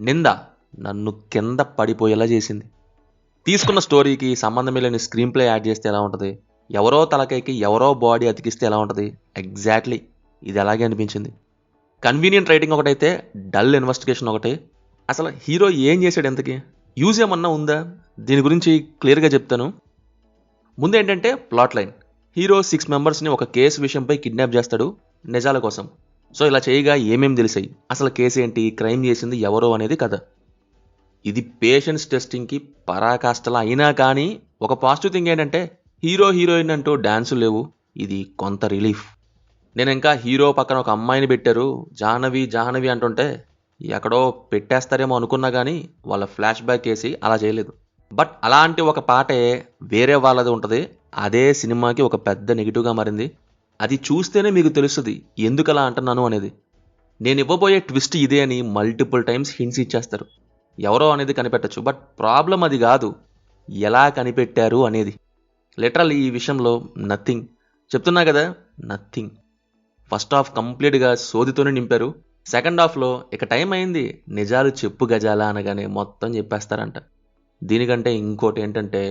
నింద నన్ను కింద పడిపోయేలా చేసింది. తీసుకున్న స్టోరీకి సంబంధం లేని స్క్రీన్ ప్లే యాడ్ చేస్తే ఎలా ఉంటుంది, ఎవరో తలకైకి ఎవరో బాడీ అతికిస్తే ఎలా ఉంటుంది, ఎగ్జాక్ట్లీ ఇది అలాగే అనిపించింది. కన్వీనియంట్ రైటింగ్ ఒకటైతే డల్ ఇన్వెస్టిగేషన్ ఒకటి. అసలు హీరో ఏం చేశాడు, ఎంతకి యూజ్ ఏమన్నా ఉందా, దీని గురించి క్లియర్గా చెప్తాను. ముందు ఏంటంటే ప్లాట్ లైన్. హీరో 6 మెంబర్స్ని ఒక కేసు విషయంపై కిడ్నాప్ చేస్తాడు నిజాల కోసం. సో ఇలా చేయగా ఏమేమి తెలిసాయి, అసలు కేసు ఏంటి, క్రైమ్ చేసింది ఎవరో అనేది కథ. ఇది పేషెన్స్ టెస్టింగ్కి పరాకాష్టలా అయినా కానీ ఒక పాజిటివ్ థింగ్ ఏంటంటే హీరో హీరోయిన్ అంటూ డాన్సులు లేవు. ఇది కొంత రిలీఫ్. నేను ఇంకా హీరో పక్కన ఒక అమ్మాయిని పెట్టారు జాహ్నవి జాహ్నవి అంటుంటే ఎక్కడో పెట్టేస్తారేమో అనుకున్నా కానీ వాళ్ళ ఫ్లాష్ బ్యాక్ వేసి అలా చేయలేదు. బట్ అలాంటి ఒక పాటే వేరే వాళ్ళది ఉంటుంది, అదే సినిమాకి ఒక పెద్ద నెగిటివ్గా మారింది. అది చూస్తేనే మీకు తెలుస్తుంది ఎందుకు అలా అంటున్నాను అనేది. నేను ఇవ్వబోయే ట్విస్ట్ ఇదే అని మల్టిపుల్ టైమ్స్ హింట్స్ ఇచ్చేస్తారు. ఎవరో అనేది కనిపెట్టచ్చు, బట్ ప్రాబ్లం అది కాదు, ఎలా కనిపెట్టారు అనేది. లిటరల్ ఈ విషయంలో నథింగ్. చెప్తున్నా కదా, నథింగ్. ఫస్ట్ హాఫ్ కంప్లీట్గా సోదితోనే నింపారు. సెకండ్ హాఫ్లో ఇక టైం అయింది నిజాలు చెప్పు గజాలా అనగానే మొత్తం చెప్పేస్తారంట. దీనికంటే ఇంకోటి ఏంటంటే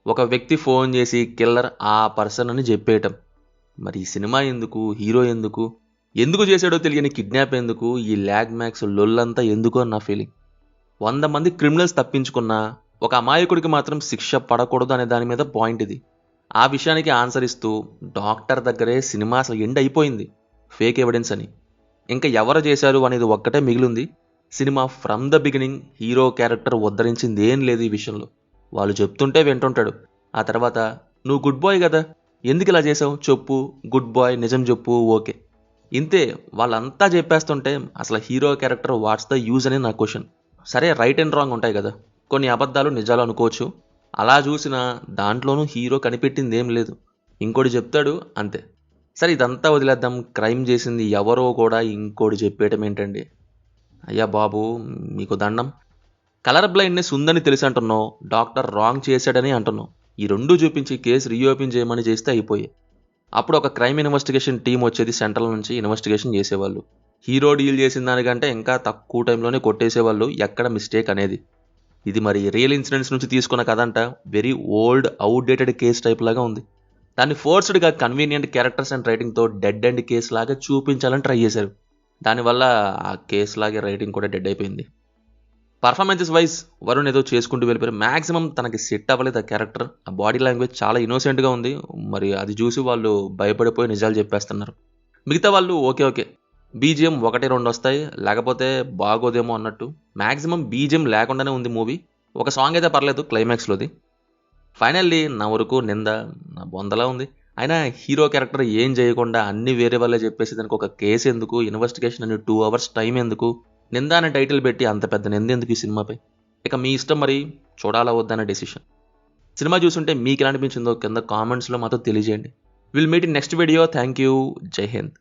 ఒక వ్యక్తి ఫోన్ చేసి కిల్లర్ ఆ పర్సన్ అని చెప్పేయటం. మరి ఈ సినిమా ఎందుకు, హీరో ఎందుకు, ఎందుకు చేశాడో తెలియని కిడ్నాప్ ఎందుకు, ఈ ల్యాగ్ మ్యాక్స్ లొల్లంతా ఎందుకు అని నా ఫీలింగ్. 100 మంది క్రిమినల్స్ తప్పించుకున్నా ఒక అమాయకుడికి మాత్రం శిక్ష పడకూడదు అనే దాని మీద పాయింట్ ఇది. ఆ విషయానికి ఆన్సర్ ఇస్తూ డాక్టర్ దగ్గరే సినిమా అసలు ఎండ్ అయిపోయింది, ఫేక్ ఎవిడెన్స్ అని. ఇంకా ఎవరు చేశారు అనేది ఒక్కటే మిగిలింది. Cinema from the beginning hero character ఉద్ధరించింది ఏం లేదు ఈ విషయంలో. వాళ్ళు చెప్తుంటే వింటుంటాడు. ఆ తర్వాత నువ్వు గుడ్ బాయ్ కదా, ఎందుకు ఇలా చేసావు చెప్పు, గుడ్ బాయ్ నిజం చెప్పు, ఓకే, ఇంతే. వాళ్ళంతా చెప్పేస్తుంటే అసలు hero character what's the use అని నా క్వశ్చన్. సరే రైట్ అండ్ రాంగ్ ఉంటాయి కదా, కొన్ని అబద్ధాలు నిజాలు అనుకోవచ్చు. అలా చూసిన దాంట్లోనూ హీరో కనిపెట్టింది ఏం లేదు, ఇంకోటి చెప్తాడు అంతే. సరే ఇదంతా వదిలేద్దాం, క్రైమ్ చేసింది ఎవరో కూడా ఇంకోటి చెప్పేయటం ఏంటండి అయ్యా బాబు, మీకు దండం. కలర్ బ్లైండ్నెస్ ఉందని తెలిసి అంటున్నావు, డాక్టర్ రాంగ్ చేశాడని అంటున్నావు. ఈ రెండు చూపించి కేసు రీఓపెన్ చేయమని చేస్తే అయిపోయాయి. అప్పుడు ఒక క్రైమ్ ఇన్వెస్టిగేషన్ టీం వచ్చేది సెంట్రల్ నుంచి, ఇన్వెస్టిగేషన్ చేసేవాళ్ళు. హీరో డీల్ చేసిన దానికంటే ఇంకా తక్కువ టైంలోనే కొట్టేసేవాళ్ళు ఎక్కడ మిస్టేక్ అనేది. ఇది మరి రియల్ ఇన్సిడెంట్స్ నుంచి తీసుకున్న కథంట very old outdated case type లాగా ఉంది. దాన్ని ఫోర్స్డ్గా కన్వీనియంట్ క్యారెక్టర్స్ అండ్ రైటింగ్తో డెడ్ అండ్ కేస్ లాగా చూపించాలని ట్రై చేశారు. దానివల్ల ఆ కేస్ లాగే రైటింగ్ కూడా డెడ్ అయిపోయింది. పర్ఫార్మెన్సెస్ వైజ్ వరుణ్ ఏదో చేసుకుంటూ వెళ్ళిపోయారు. మ్యాక్సిమం తనకి సెట్ అవ్వలేదు ఆ క్యారెక్టర్. ఆ బాడీ లాంగ్వేజ్ చాలా ఇన్నోసెంట్గా ఉంది. మరి అది చూసి వాళ్ళు భయపడిపోయి నిజాలు చెప్పేస్తున్నారు. మిగతా వాళ్ళు ఓకే ఓకే, బీజిఎం 1-2 వస్తాయి, లేకపోతే బాగోదేమో అన్నట్టు. మ్యాక్సిమం బీజిఎం లేకుండానే ఉంది మూవీ. ఒక సాంగ్ అయితే పర్లేదు క్లైమాక్స్లోది. ఫైనల్లీ నా వరకు నింద నా బొందలా ఉంది. అయినా హీరో క్యారెక్టర్ ఏం చేయకుండా అన్ని వేరే వాళ్ళే చెప్పేసి దానికి ఒక కేసు ఎందుకు, ఇన్వెస్టిగేషన్ అని 2 hours టైం ఎందుకు, నింద అనే టైటిల్ పెట్టి అంత పెద్ద నింద ఎందుకు ఈ సినిమాపై. ఇక మీ ఇష్టం, మరి చూడాలా వద్దనే డెసిషన్. సినిమా చూసుంటే మీకు ఎలా అనిపించిందో కింద కామెంట్స్లో మాతో తెలియజేయండి. Will meet in next video. Thank you. జై హింద్.